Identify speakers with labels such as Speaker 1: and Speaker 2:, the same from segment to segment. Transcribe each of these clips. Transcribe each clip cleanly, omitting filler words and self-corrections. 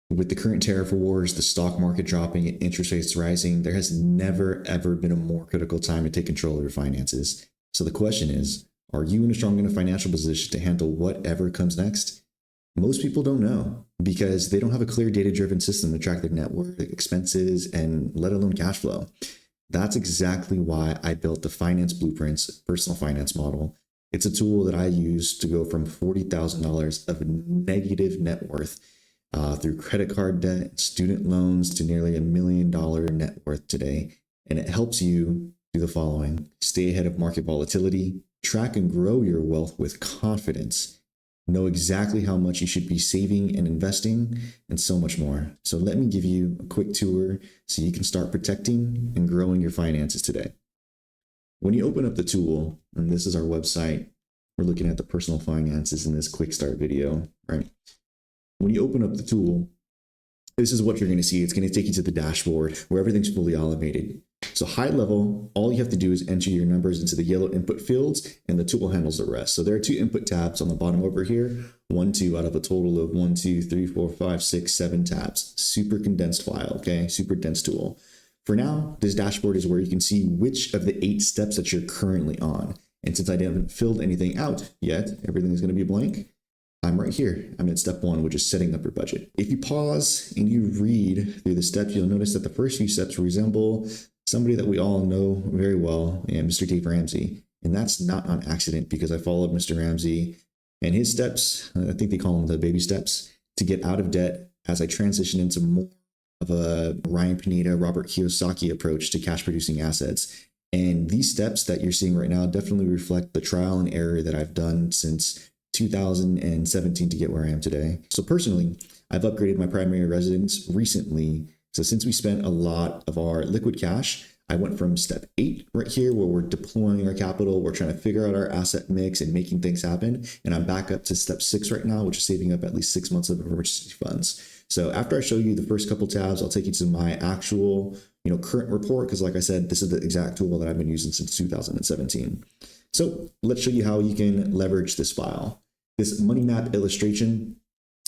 Speaker 1: With the current tariff wars, the stock market dropping, and interest rates rising, there has never, ever been a more critical time to take control of your finances. So the question is, are you in a strong enough financial position to handle whatever comes next? Most people don't know because they don't have a clear data-driven system to track their net worth, expenses, and let alone cash flow. That's exactly why I built the Finance Blueprints personal finance model. It's a tool that I use to go from $40,000 of negative net worth through credit card debt, student loans to nearly $1 million net worth today. And it helps you do the following: stay ahead of market volatility, track and grow your wealth with confidence, know exactly how much you should be saving and investing, and so much more. So let me give you a quick tour so you can start protecting and growing your finances today. When you open up the tool, and this is our website, we're looking at the personal finances in this quick start video, right? When you open up the tool, this is what you're going to see. It's going to take you to the dashboard where everything's fully automated. So high level, all you have to do is enter your numbers into the yellow input fields and the tool handles the rest. So there are 2 input tabs on the bottom over here, 1, 2 out of a total of 1, 2, 3, 4, 5, 6, 7 tabs. Super condensed file, okay? Super dense tool. For now, this dashboard is where you can see which of the 8 steps that you're currently on. And since I haven't filled anything out yet, everything is going to be blank. I'm right here. I'm at step 1, which is setting up your budget. If you pause and you read through the steps, you'll notice that the first few steps resemble somebody that we all know very well, Mr. Dave Ramsey. And that's not on accident because I followed Mr. Ramsey and his steps, I think they call them the baby steps, to get out of debt as I transition into more of a Ryan Pineda, Robert Kiyosaki approach to cash producing assets. And these steps that you're seeing right now definitely reflect the trial and error that I've done since 2017 to get where I am today. So personally, I've upgraded my primary residence recently. So since we spent a lot of our liquid cash, I went from step 8 right here where we're deploying our capital, we're trying to figure out our asset mix and making things happen. And I'm back up to step 6 right now, which is saving up at least 6 months of emergency funds. So after I show you the first couple tabs, I'll take you to my actual, current report. Because like I said, this is the exact tool that I've been using since 2017. So let's show you how you can leverage this file. This money map illustration,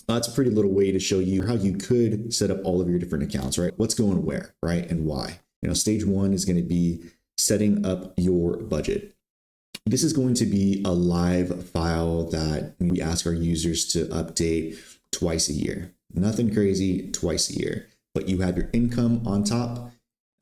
Speaker 1: that's a pretty little way to show you how you could set up all of your different accounts, right? What's going where, right? And why? Stage 1 is going to be setting up your budget. This is going to be a live file that we ask our users to update twice a year. Nothing crazy, twice a year. But you have your income on top.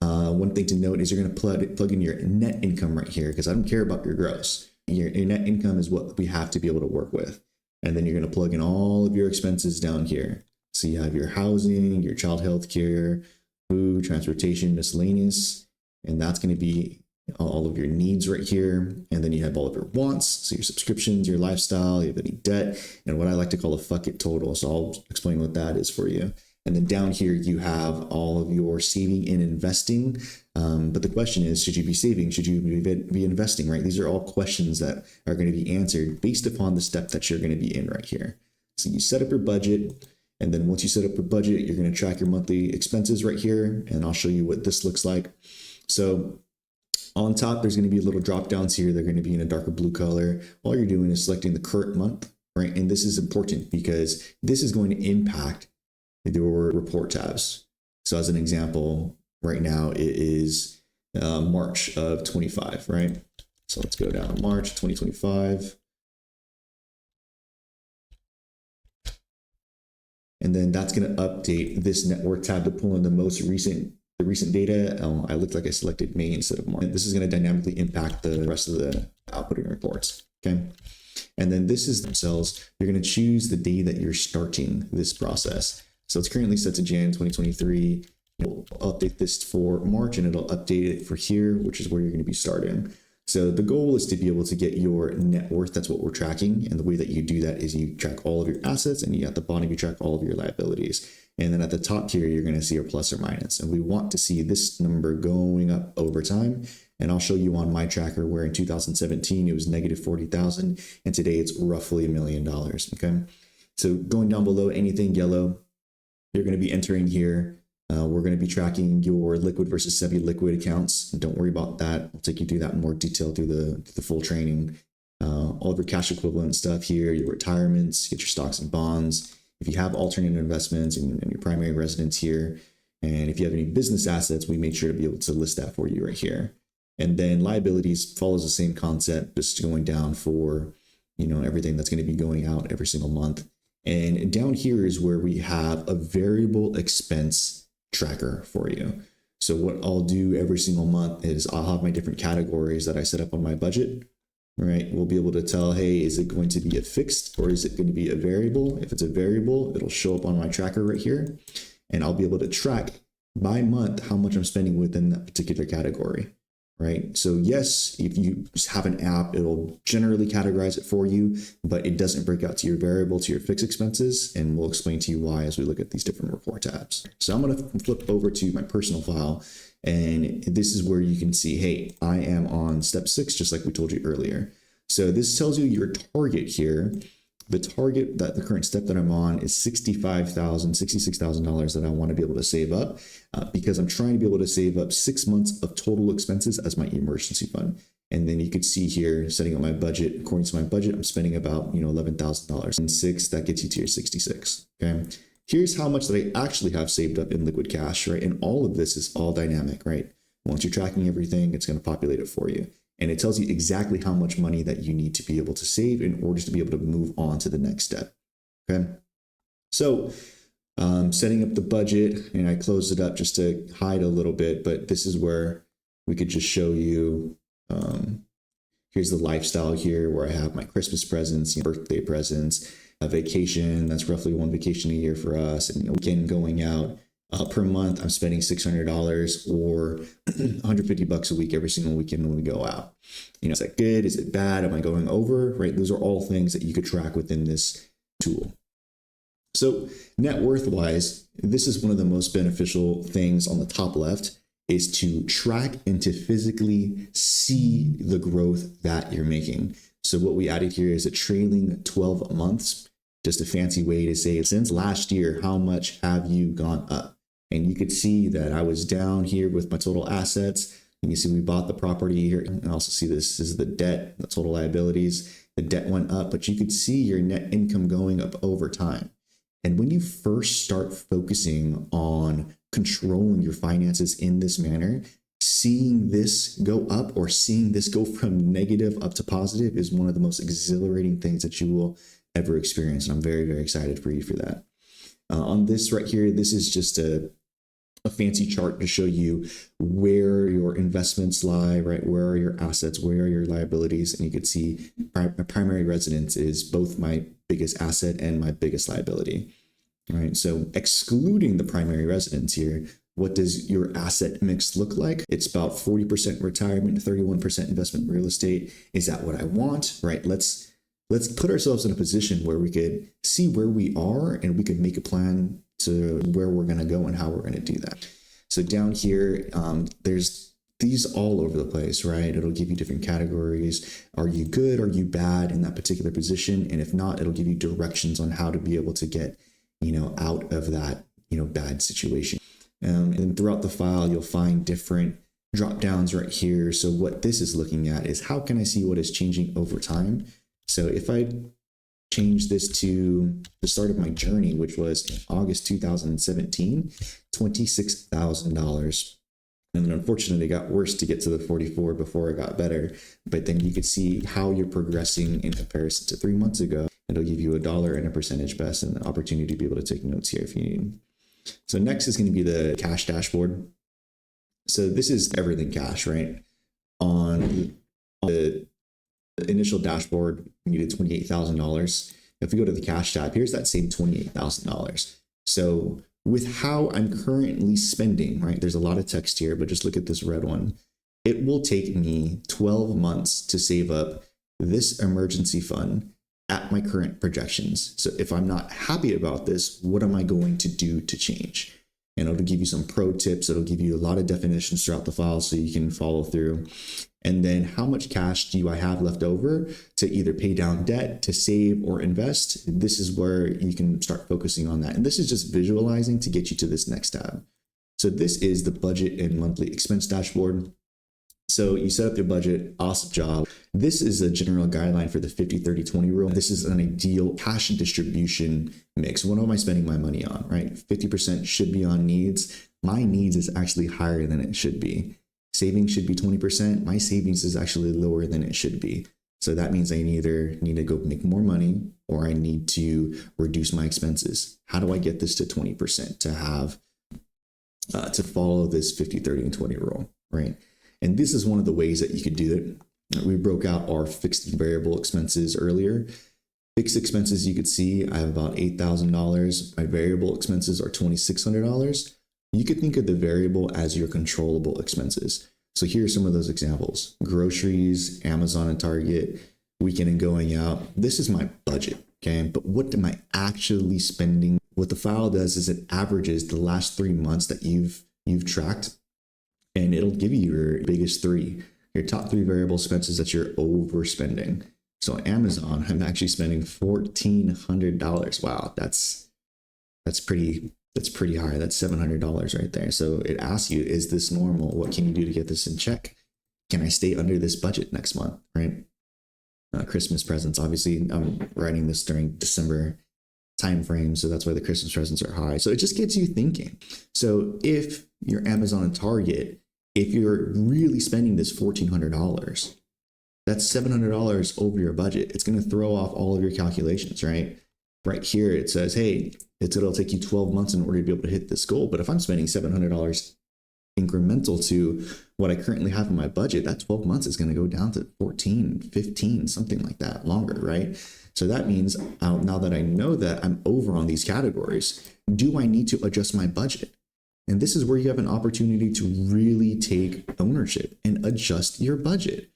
Speaker 1: One thing to note is you're going to plug in your net income right here because I don't care about your gross. Your net income is what we have to be able to work with. And then you're going to plug in all of your expenses down here. So you have your housing, your child health care, food, transportation, miscellaneous, and that's going to be all of your needs right here. And then you have all of your wants, so your subscriptions, your lifestyle, you have any debt, and what I like to call a fuck it total. So I'll explain what that is for you. And then down here, you have all of your saving and investing. But the question is, should you be saving? Should you be investing, right? These are all questions that are going to be answered based upon the step that you're going to be in right here. So you set up your budget. And then once you set up your budget, you're going to track your monthly expenses right here. And I'll show you what this looks like. So on top, there's going to be little drop downs here. They're going to be in a darker blue color. All you're doing is selecting the current month, right? And this is important because this is going to impact your report tabs. So as an example, right now it is March of 25, right? So let's go down to March 2025. And then that's going to update this network tab to pull in the recent data. I looked like I selected May instead of March. This is going to dynamically impact the rest of the outputting reports. Okay. And then this is themselves. You're going to choose the day that you're starting this process. So it's currently set to Jan 2023. We'll update this for March and it'll update it for here, which is where you're going to be starting. So the goal is to be able to get your net worth. That's what we're tracking. And the way that you do that is you track all of your assets and at the bottom, you track all of your liabilities. And then at the top here, you're going to see your plus or minus. And we want to see this number going up over time. And I'll show you on my tracker where in 2017, it was negative 40,000. And today it's roughly $1 million. Okay. So going down below, anything yellow, you're going to be entering here. We're going to be tracking your liquid versus semi-liquid accounts. Don't worry about that. I'll take you through that in more detail through the full training. All of your cash equivalent stuff here, your retirements, get your stocks and bonds, If you have alternate investments and your primary residence here, and if you have any business assets, we made sure to be able to list that for you right here. And then liabilities follows the same concept, just going down for, everything that's going to be going out every single month. And down here is where we have a variable expense tracker for you. So what I'll do every single month is I'll have my different categories that I set up on my budget, right? We'll be able to tell, hey, is it going to be a fixed or is it going to be a variable? If it's a variable, it'll show up on my tracker right here. And I'll be able to track by month how much I'm spending within that particular category, right? So yes, if you just have an app, it'll generally categorize it for you, but it doesn't break out to your variable, to your fixed expenses. And we'll explain to you why as we look at these different report tabs. So I'm going to flip over to my personal file. And this is where you can see, hey, I am on step 6, just like we told you earlier. So this tells you your target here. The target, that the current step that I'm on is $66,000 that I want to be able to save up because I'm trying to be able to save up 6 months of total expenses as my emergency fund. And then you could see here, setting up my budget, according to my budget, I'm spending about, $11,000. And 6, that gets you to your 66, okay? Here's how much that I actually have saved up in liquid cash, right? And all of this is all dynamic, right? Once you're tracking everything, it's going to populate it for you. And it tells you exactly how much money that you need to be able to save in order to be able to move on to the next step. Okay. So setting up the budget, and I closed it up just to hide a little bit, but this is where we could just show you, here's the lifestyle here where I have my Christmas presents, birthday presents, a vacation. That's roughly 1 vacation a year for us. And weekend going out. Per month, I'm spending $600 or $150 a week every single weekend when we go out. Is that good? Is it bad? Am I going over? Right? Those are all things that you could track within this tool. So net worth wise, this is one of the most beneficial things on the top left is to track and to physically see the growth that you're making. So what we added here is a trailing 12 months, just a fancy way to say since last year, how much have you gone up? And you could see that I was down here with my total assets. And you see we bought the property here. And also see this is the debt, the total liabilities. The debt went up, but you could see your net income going up over time. And when you first start focusing on controlling your finances in this manner, seeing this go up or seeing this go from negative up to positive is one of the most exhilarating things that you will ever experience. And I'm very, very excited for you for that. On this right here, this is just a fancy chart to show you where your investments lie, right? Where are your assets? Where are your liabilities? And you could see my primary residence is both my biggest asset and my biggest liability, right? So excluding the primary residence here, what does your asset mix look like? It's about 40% retirement, 31% investment real estate. Is that what I want, right? Let's put ourselves in a position where we could see where we are and we could make a plan to where we're going to go and how we're going to do that. So down here, there's these all over the place, right? It'll give you different categories. Are you good? Are you bad in that particular position? And if not, it'll give you directions on how to be able to get, out of that, bad situation. And throughout the file, you'll find different drop downs right here. So what this is looking at is how can I see what is changing over time? So if I change this to the start of my journey, which was in August 2017, $26,000. And then unfortunately it got worse to get to the 44 before it got better. But then you could see how you're progressing in comparison to 3 months ago. It'll give you $1 and a percentage best and an opportunity to be able to take notes here if you need. So next is going to be the cash dashboard. So this is everything cash, right? On the initial dashboard, we needed $28,000. If we go to the cash tab, here's that same $28,000. So with how I'm currently spending, right? There's a lot of text here, but just look at this red one. It will take me 12 months to save up this emergency fund at my current projections. So if I'm not happy about this, what am I going to do to change? And it'll give you some pro tips. It'll give you a lot of definitions throughout the file so you can follow through. And then how much cash do I have left over to either pay down debt, to save or invest? This is where you can start focusing on that. And this is just visualizing to get you to this next tab. So this is the budget and monthly expense dashboard. So you set up your budget, awesome job. This is a general guideline for the 50-30-20 rule. This is an ideal cash distribution mix. What am I spending my money on, right? 50% should be on needs. My needs is actually higher than it should be. Savings should be 20%. My savings is actually lower than it should be. So that means I either need to go make more money or I need to reduce my expenses. How do I get this to 20% to have, to follow this 50-30-20 rule, right? And this is one of the ways that you could do it. We broke out our fixed and variable expenses earlier. Fixed expenses, you could see I have about $8,000. My variable expenses are $2,600. You could think of the variable as your controllable expenses. So here are some of those examples. Groceries, Amazon and Target, weekend and going out. This is my budget, okay? But what am I actually spending? What the file does is it averages the last 3 months that you've tracked, and it'll give you your biggest three, your top 3 variable expenses that you're overspending. So on Amazon, I'm actually spending $1,400. Wow, that's pretty high. That's $700 right there. So it asks you, is this normal? What can you do to get this in check? Can I stay under this budget next month, right? Christmas presents, obviously I'm writing this during December time frame, so that's why the Christmas presents are high. So it just gets you thinking. So if you're Amazon and Target, if you're really spending this $1,400, that's $700 over your budget. It's going to throw off all of your calculations, right? Right here it says, hey, it'll take you 12 months in order to be able to hit this goal. But if I'm spending $700 incremental to what I currently have in my budget, that 12 months is going to go down to 14, 15, something like that, longer, right? So that means now that I know that I'm over on these categories, do I need to adjust my budget? And this is where you have an opportunity to really take ownership and adjust your budget.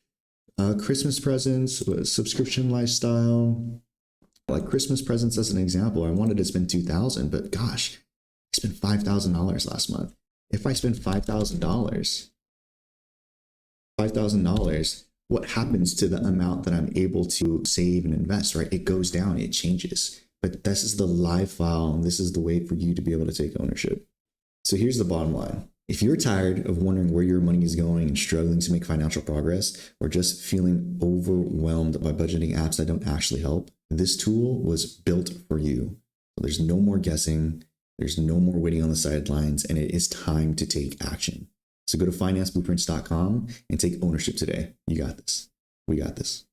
Speaker 1: Christmas presents, subscription lifestyle, like Christmas presents as an example. I wanted to spend $2,000, but gosh, I spent $5,000 last month. If I spend $5,000, what happens to the amount that I'm able to save and invest, right? It goes down, it changes. But this is the live file, and this is the way for you to be able to take ownership. So here's the bottom line. If you're tired of wondering where your money is going and struggling to make financial progress, or just feeling overwhelmed by budgeting apps that don't actually help, this tool was built for you. So there's no more guessing. There's no more waiting on the sidelines, and it is time to take action. So go to financeblueprints.com and take ownership today. You got this. We got this.